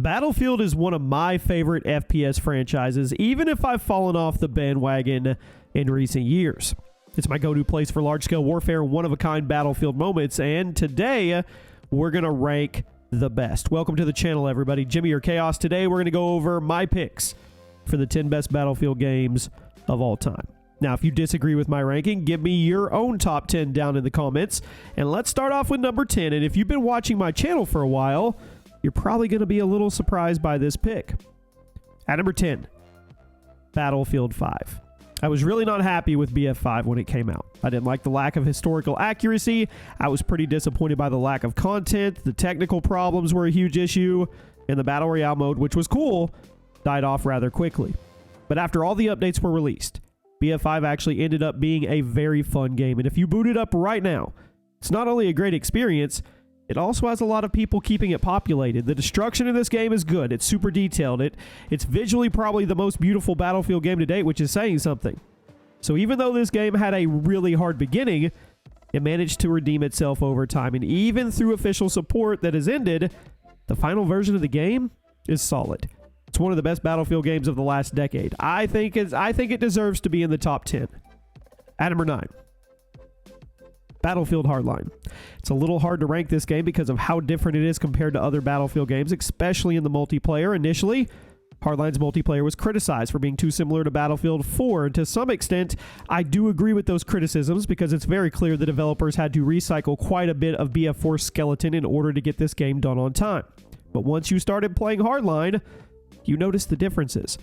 Battlefield is one of my favorite FPS franchises, even if I've fallen off the bandwagon in recent years. It's my go-to place for large-scale warfare and one-of-a-kind Battlefield moments, and today we're going to rank the best. Welcome to the channel, everybody. Jimmy or Chaos. Today we're going to go over my picks for the 10 best Battlefield games of all time. Now, if you disagree with my ranking, give me your own top 10 down in the comments, and let's start off with number 10. And if you've been watching my channel for a while, you're probably going to be a little surprised by this pick. At number 10, Battlefield 5. I was really not happy with BF5 when it came out. I didn't like the lack of historical accuracy. I was pretty disappointed by the lack of content. The technical problems were a huge issue, and the Battle Royale mode, which was cool, died off rather quickly. But after all the updates were released, BF5 actually ended up being a very fun game. And if you boot it up right now, it's not only a great experience, it also has a lot of people keeping it populated. The destruction in this game is good. It's super detailed. It's visually probably the most beautiful Battlefield game to date, which is saying something. So even though this game had a really hard beginning, it managed to redeem itself over time. And even through official support that has ended, the final version of the game is solid. It's one of the best Battlefield games of the last decade. I think it deserves to be in the top 10. At number 9. Battlefield Hardline. It's a little hard to rank this game because of how different it is compared to other Battlefield games, especially in the multiplayer. Initially, Hardline's multiplayer was criticized for being too similar to Battlefield 4. And to some extent, I do agree with those criticisms because it's very clear the developers had to recycle quite a bit of BF4's skeleton in order to get this game done on time. But once you started playing Hardline, you noticed the differences.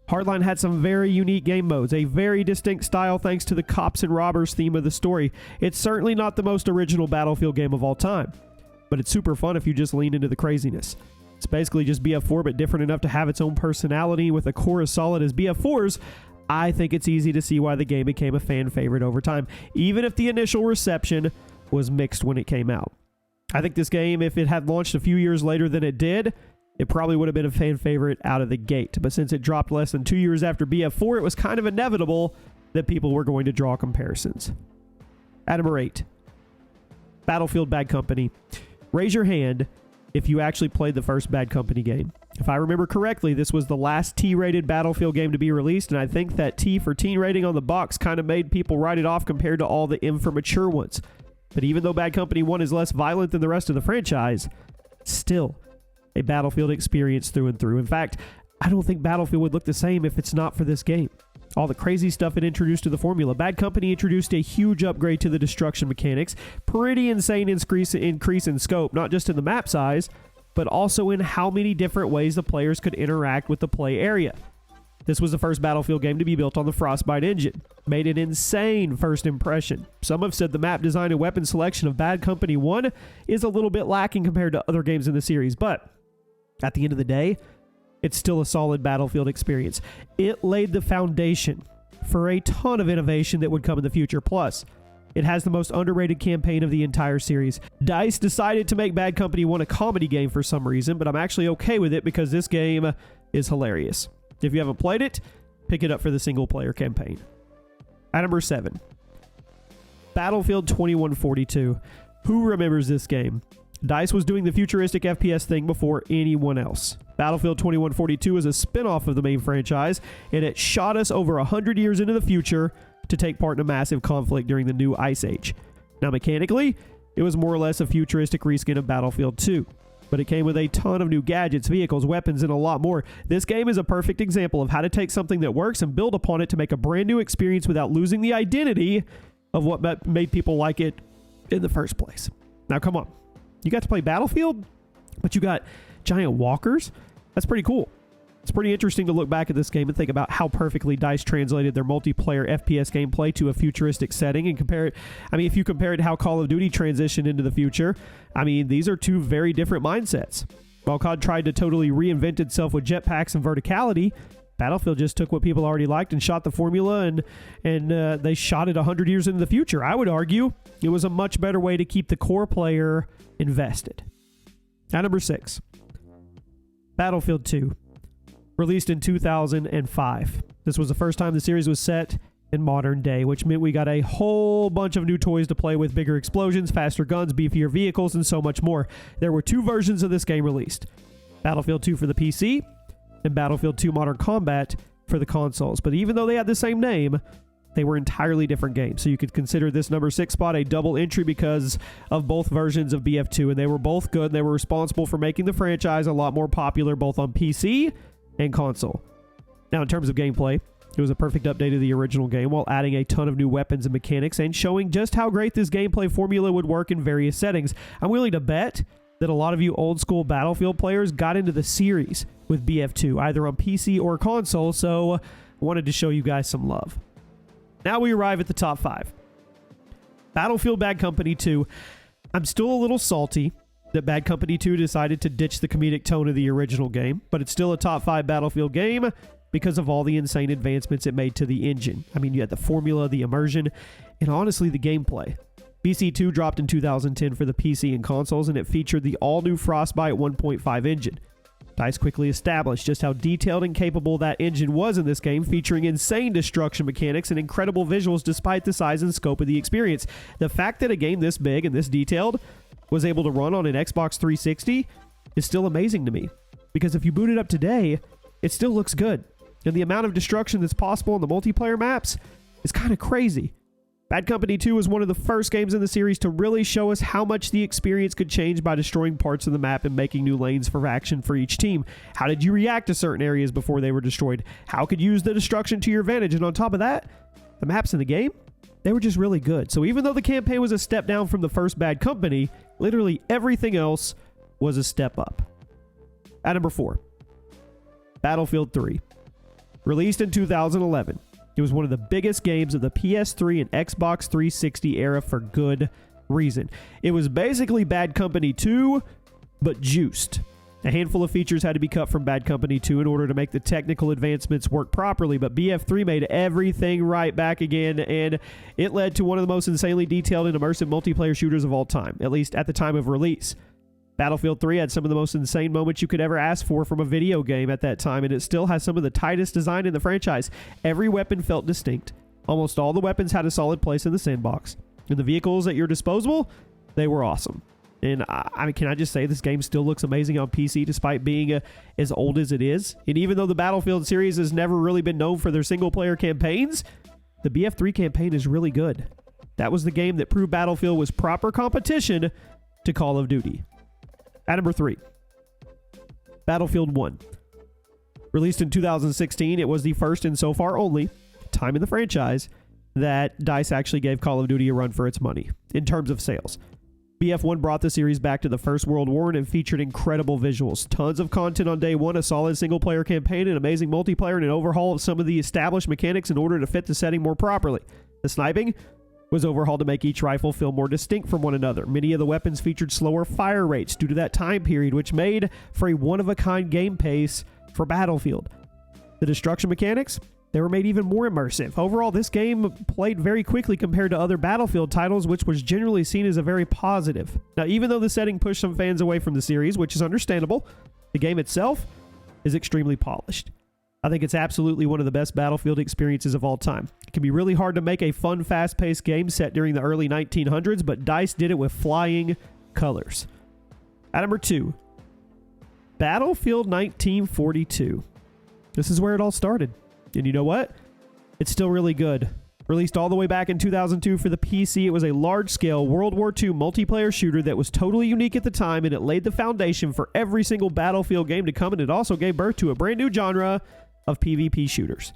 Hardline had some very unique game modes, a very distinct style thanks to the cops and robbers theme of the story. It's certainly not the most original Battlefield game of all time, but it's super fun if you just lean into the craziness. It's basically just BF4, but different enough to have its own personality with a core as solid as BF4's. I think it's easy to see why the game became a fan favorite over time, even if the initial reception was mixed when it came out. I think this game, if it had launched a few years later than it did, it probably would have been a fan favorite out of the gate. But since it dropped less than 2 years after BF4, it was kind of inevitable that people were going to draw comparisons. At number 8, Battlefield Bad Company. Raise your hand if you actually played the first Bad Company game. If I remember correctly, this was the last T-rated Battlefield game to be released, and I think that T for teen rating on the box kind of made people write it off compared to all the M for mature ones. But even though Bad Company 1 is less violent than the rest of the franchise, still a Battlefield experience through and through. In fact, I don't think Battlefield would look the same if it's not for this game. All the crazy stuff it introduced to the formula. Bad Company introduced a huge upgrade to the destruction mechanics. Pretty insane increase in scope, not just in the map size, but also in how many different ways the players could interact with the play area. This was the first Battlefield game to be built on the Frostbite engine. Made an insane first impression. Some have said the map design and weapon selection of Bad Company 1 is a little bit lacking compared to other games in the series, but at the end of the day, it's still a solid Battlefield experience. It laid the foundation for a ton of innovation that would come in the future. Plus, it has the most underrated campaign of the entire series. DICE decided to make Bad Company 1 a comedy game for some reason, but I'm actually okay with it because this game is hilarious. If you haven't played it, pick it up for the single-player campaign. At number 7, Battlefield 2142. Who remembers this game? DICE was doing the futuristic FPS thing before anyone else. Battlefield 2142 is a spin-off of the main franchise, and it shot us over 100 years into the future to take part in a massive conflict during the new Ice Age. Now, mechanically, it was more or less a futuristic reskin of Battlefield 2, but it came with a ton of new gadgets, vehicles, weapons, and a lot more. This game is a perfect example of how to take something that works and build upon it to make a brand new experience without losing the identity of what made people like it in the first place. Now, come on. You got to play Battlefield, but you got giant walkers? That's pretty cool. It's pretty interesting to look back at this game and think about how perfectly DICE translated their multiplayer FPS gameplay to a futuristic setting and compare it. I mean, if you compare it to how Call of Duty transitioned into the future, I mean, these are two very different mindsets. While COD tried to totally reinvent itself with jetpacks and verticality, Battlefield just took what people already liked and shot the formula, and they shot it 100 years into the future. I would argue it was a much better way to keep the core player invested. At number 6, Battlefield 2. Released in 2005. This was the first time the series was set in modern day, which meant we got a whole bunch of new toys to play with, bigger explosions, faster guns, beefier vehicles, and so much more. There were 2 versions of this game released. Battlefield 2 for the PC, and Battlefield 2 Modern Combat for the consoles. But even though they had the same name, they were entirely different games. So you could consider this number 6 spot a double entry because of both versions of BF2, and they were both good. They were responsible for making the franchise a lot more popular both on PC and console. Now, in terms of gameplay, it was a perfect update of the original game while adding a ton of new weapons and mechanics and showing just how great this gameplay formula would work in various settings. I'm willing to bet that a lot of you old school Battlefield players got into the series with BF2, either on PC or console, so I wanted to show you guys some love. Now we arrive at the top 5. Battlefield Bad Company 2. I'm still a little salty that Bad Company 2 decided to ditch the comedic tone of the original game, but it's still a top 5 Battlefield game because of all the insane advancements it made to the engine. I mean, you had the formula, the immersion, and honestly, the gameplay. BC2 dropped in 2010 for the PC and consoles, and it featured the all-new Frostbite 1.5 engine. DICE quickly established just how detailed and capable that engine was in this game, featuring insane destruction mechanics and incredible visuals despite the size and scope of the experience. The fact that a game this big and this detailed was able to run on an Xbox 360 is still amazing to me, because if you boot it up today, it still looks good. And the amount of destruction that's possible in the multiplayer maps is kind of crazy. Bad Company 2 was one of the first games in the series to really show us how much the experience could change by destroying parts of the map and making new lanes for action for each team. How did you react to certain areas before they were destroyed? How could you use the destruction to your advantage? And on top of that, the maps in the game, they were just really good. So even though the campaign was a step down from the first Bad Company, literally everything else was a step up. At number 4, Battlefield 3. Released in 2011. It was one of the biggest games of the PS3 and Xbox 360 era for good reason. It was basically Bad Company 2, but juiced. A handful of features had to be cut from Bad Company 2 in order to make the technical advancements work properly, but BF3 made everything right back again, and it led to one of the most insanely detailed and immersive multiplayer shooters of all time, at least at the time of release. Battlefield 3 had some of the most insane moments you could ever ask for from a video game at that time, and it still has some of the tightest design in the franchise. Every weapon felt distinct. Almost all the weapons had a solid place in the sandbox. And the vehicles at your disposal, they were awesome. And I mean, can I just say this game still looks amazing on PC despite being as old as it is? And even though the Battlefield series has never really been known for their single-player campaigns, the BF3 campaign is really good. That was the game that proved Battlefield was proper competition to Call of Duty. At number 3, Battlefield 1. Released in 2016, it was the first and so far only time in the franchise that DICE actually gave Call of Duty a run for its money in terms of sales. BF1 brought the series back to the First World War and featured incredible visuals, tons of content on day one, a solid single-player campaign, an amazing multiplayer, and an overhaul of some of the established mechanics in order to fit the setting more properly. The sniping was overhauled to make each rifle feel more distinct from one another. Many of the weapons featured slower fire rates due to that time period, which made for a one-of-a-kind game pace for Battlefield. The destruction mechanics, they were made even more immersive. Overall, this game played very quickly compared to other Battlefield titles, which was generally seen as a very positive. Now, even though the setting pushed some fans away from the series, which is understandable, the game itself is extremely polished. I think it's absolutely one of the best Battlefield experiences of all time. It can be really hard to make a fun, fast-paced game set during the early 1900s, but DICE did it with flying colors. At number 2, Battlefield 1942. This is where it all started. And you know what? It's still really good. Released all the way back in 2002 for the PC, it was a large-scale World War II multiplayer shooter that was totally unique at the time, and it laid the foundation for every single Battlefield game to come, and it also gave birth to a brand new genre of PvP shooters.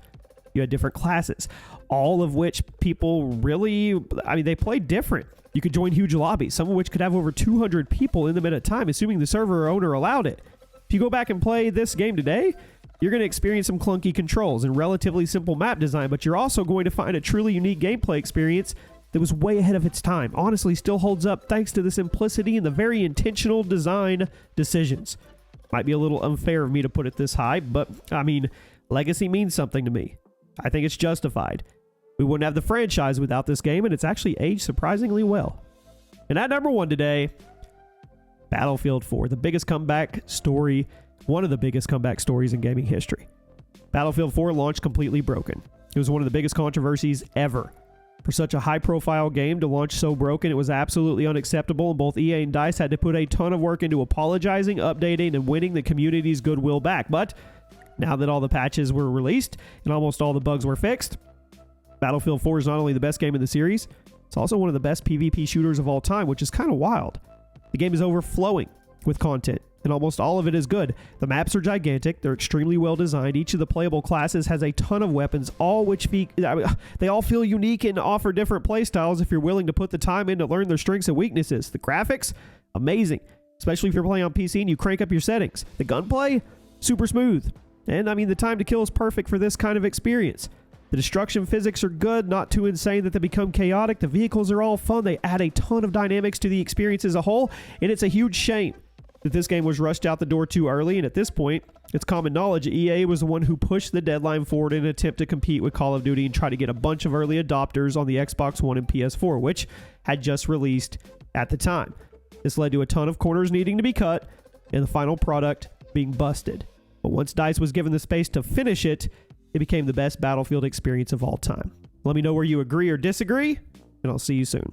You had different classes, all of which people really, they played different. You could join huge lobbies, some of which could have over 200 people in them at a time, assuming the server owner allowed it. If you go back and play this game today, you're going to experience some clunky controls and relatively simple map design, but you're also going to find a truly unique gameplay experience that was way ahead of its time. Honestly, still holds up thanks to the simplicity and the very intentional design decisions. Might be a little unfair of me to put it this high, but legacy means something to me. I think it's justified. We wouldn't have the franchise without this game, and it's actually aged surprisingly well. And at number 1 today, Battlefield 4, the biggest comeback story, one of the biggest comeback stories in gaming history. Battlefield 4 launched completely broken. It was one of the biggest controversies ever. For such a high-profile game to launch so broken, it was absolutely unacceptable, and both EA and DICE had to put a ton of work into apologizing, updating, and winning the community's goodwill back. But now that all the patches were released and almost all the bugs were fixed, Battlefield 4 is not only the best game in the series, it's also one of the best PvP shooters of all time, which is kind of wild. The game is overflowing with content, and almost all of it is good. The maps are gigantic, they're extremely well designed, each of the playable classes has a ton of weapons, all which they all feel unique and offer different playstyles if you're willing to put the time in to learn their strengths and weaknesses. The graphics, amazing, especially if you're playing on PC and you crank up your settings. The gunplay, super smooth, and the time to kill is perfect for this kind of experience. The destruction physics are good, not too insane that they become chaotic. The vehicles are all fun, they add a ton of dynamics to the experience as a whole, and it's a huge shame that this game was rushed out the door too early, and at this point, it's common knowledge EA was the one who pushed the deadline forward in an attempt to compete with Call of Duty and try to get a bunch of early adopters on the Xbox One and PS4, which had just released at the time. This led to a ton of corners needing to be cut, and the final product being busted. But once DICE was given the space to finish it, it became the best Battlefield experience of all time. Let me know where you agree or disagree, and I'll see you soon.